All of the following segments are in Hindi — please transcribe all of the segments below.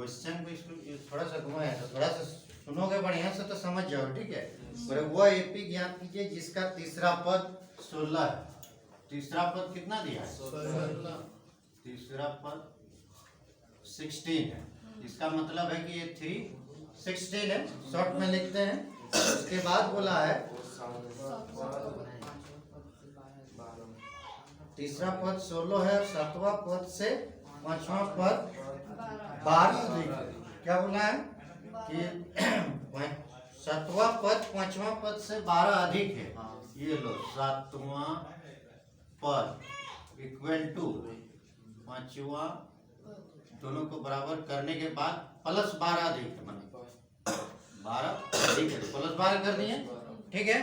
क्वेश्चन को इसको थोड़ा सा घुमाया तो थोड़ा सा सुनोगे बढ़िया से तो समझ जाओ, ठीक है। पर वह एपी ज्ञात कीजिए जिसका तीसरा पद 16 है। तीसरा पद कितना दिया है? 16। तीसरा पद 16 है। इसका मतलब है कि ये 3 16 है, शॉर्ट में लिखते हैं। उसके बाद बोला है तीसरा पद 16 है और सातवां पद से पांचवा पद 12 अधिक है। क्या बोला है कि सातवां पद पांचवा पद से 12 अधिक है। ये लो, सातवां पद इक्वल टू पांचवा, दोनों को बराबर करने के बाद प्लस 12 अधिक है, मतलब 12 अधिक है, प्लस 12 कर दिए, ठीक है।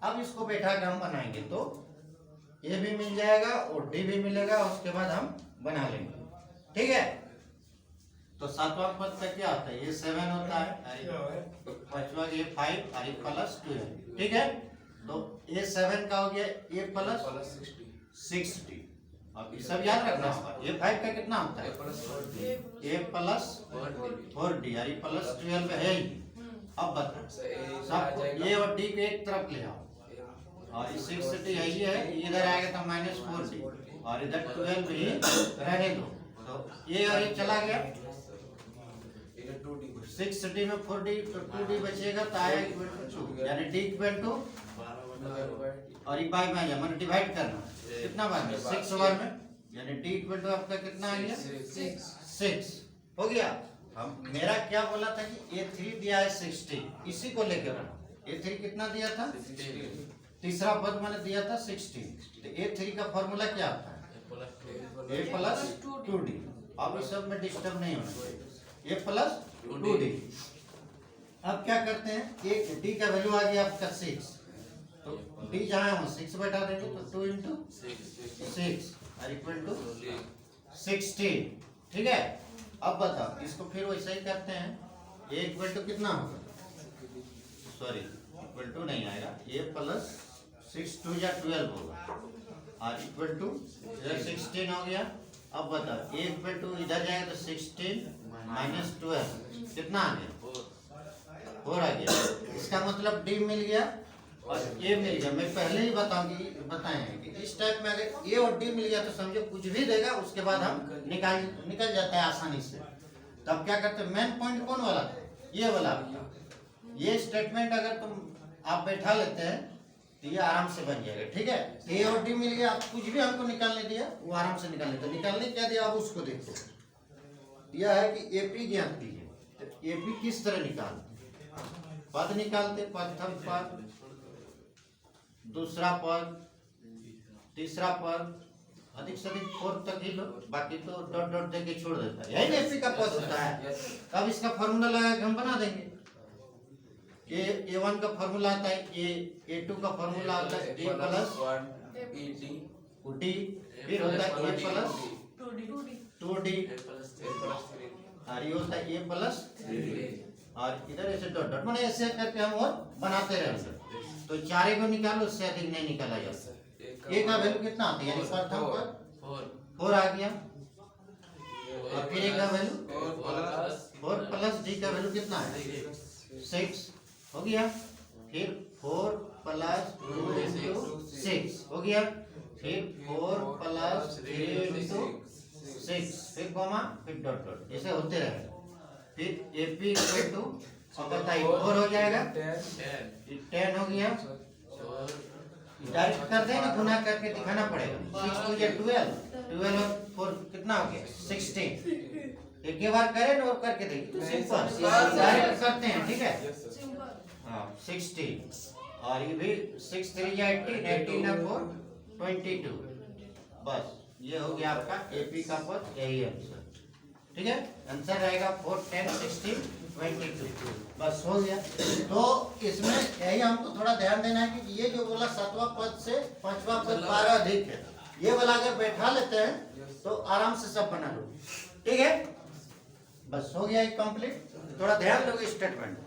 अब इसको बैठा के हम बनाएंगे तो ये भी मिल जाएगा और डी भी मिलेगा, उसके बाद हम बना लेंगे, ठीक है। तो सातवां पद का क्या होता है? ये 7 होता है, पांचवा ये 5 और ये प्लस 2 है, ठीक है। तो ये 7 का हो गया, ये प्लस 60। अब ये सब याद रखना होगा। ये 5 का कितना होता है? ये प्लस 4d और ये प्लस 12 है ही। अब बता सब ये और डी को एक तरफ ले आओ, और ये 60 है, ये है, इधर आएगा तो -4d और इधर 12 ही रहने दो। तो ये और ये चला गया, 60 में 4d तो 2d बचेगा, तो आएगा इक्वल टू 2, यानी d इक्वल टू और ये बाय में आ जाए, मतलब डिवाइड करना कितना बार में? 6 बार में, यानी d इक्वल टू आपका कितना आ गया? 6 हो गया। हम मेरा क्या बोला था कि ये 3 दिया है 60, इसी को लेकर बना। ये 3 कितना दिया था? तीसरा पद मैंने दिया था 16। तो A3 का फॉर्मूला क्या आता है? A plus 2d। अब इस सब में डिस्टर्ब नहीं होना चाहिए, A प्लस 2d। अब क्या करते हैं, एक d का वैल्यू आ गया आपका 6, तो d जहाँ है 6 बैठा देंगे, तो 2 इंटू 6 इक्वल टू 16, ठीक है। अब बताओ इसको फिर वैसा ही करते हैं। a इक्वल टू कितना होगा? सॉरी, इक्वल टू नहीं आएगा, a प्लस 6 2 या 12 होगा और इक्वल टू 16 हो गया। अब बताओ a इक्वल टू इधर जाएगा तो 16 माइनस 12 कितना आ गया? 4 आ गया। इसका मतलब d मिल गया और a मिल गया। मैं पहले ही बताए हैं कि इस टाइप में अगर a और d मिल गया तो समझो कुछ भी देगा, उसके बाद हम निकल जाता है आसानी से। तब क्या करते हैं, मेन पॉइंट कौन वाला था? ये वाला। ये स्टेटमेंट अगर आप बैठा लेते हैं तो ये आराम से बन जाएगा, ठीक है। a और d मिल गया, आप कुछ भी हमको निकालने दिया वो आराम से निकाल लेते। निकालने क्या दिया अब उसको देखो। यह है कि एपी ज्ञात कीजिए, तो एपी किस तरह निकालते? पद निकालते, प्रथम पद, दूसरा पद, तीसरा पद, अधिक से अधिक 4 तक ही लो, बाकी तो डॉट डॉट देके छोड़ देता है। यही ना एपी का पद होता है। अब इसका फॉर्मूला लगा के हम बना देंगे। A1 का फॉर्मूला आता है, A2 का फॉर्मूला आता है A प्लस D, फिर होता है A प्लस 2D और ये होता है A प्लस 3 और इधर ऐसे डॉट डॉट, माने ऐसे करके हम और बनाते रहेंगे। तो 4 को निकालो, उससे अधिक नहीं निकाला जा सकता। A का वैल्यू कितना आता है? यानी प्रथम पर 4 आ गया और फिर A का वैल्यू 4 प्लस D का वैल्यू कितना है? 6 हो गया। फिर 4 प्लस 2 इंटू 6 हो गया। फिर 4 प्लस 3 इंटू 6, फिर कॉमा, फिर डॉट डॉट, ऐसे होते रहे। फिर एपी इक्वल टू अब बताइए 4 हो जाएगा, 10 हो गया। डायरेक्ट कर देना, गुना करके दिखाना पड़ेगा। 6 2 12, 12 और 4 कितना हो गया? 16। एक बार करें और करके देखिए, सिंपल डायरेक्ट करते हैं, ठीक है। हाँ 16 और ये भी 6 3 या 18, 18 और 4 22। बस ये हो गया आपका एपी का पद, यही आंसर, ठीक है। आंसर रहेगा 4 10 16 22। बस हो गया। तो इसमें यही हमको थोड़ा ध्यान देना है कि ये जो बोला 7वां पद से 5वां पद 12 अधिक है, ये वाला अगर बैठा लेते हैं तो आराम से सब बना लो, ठीक है। बस हो गया एक कंप्लीट। थोड़ा ध्यान दोगे स्टेटमेंट।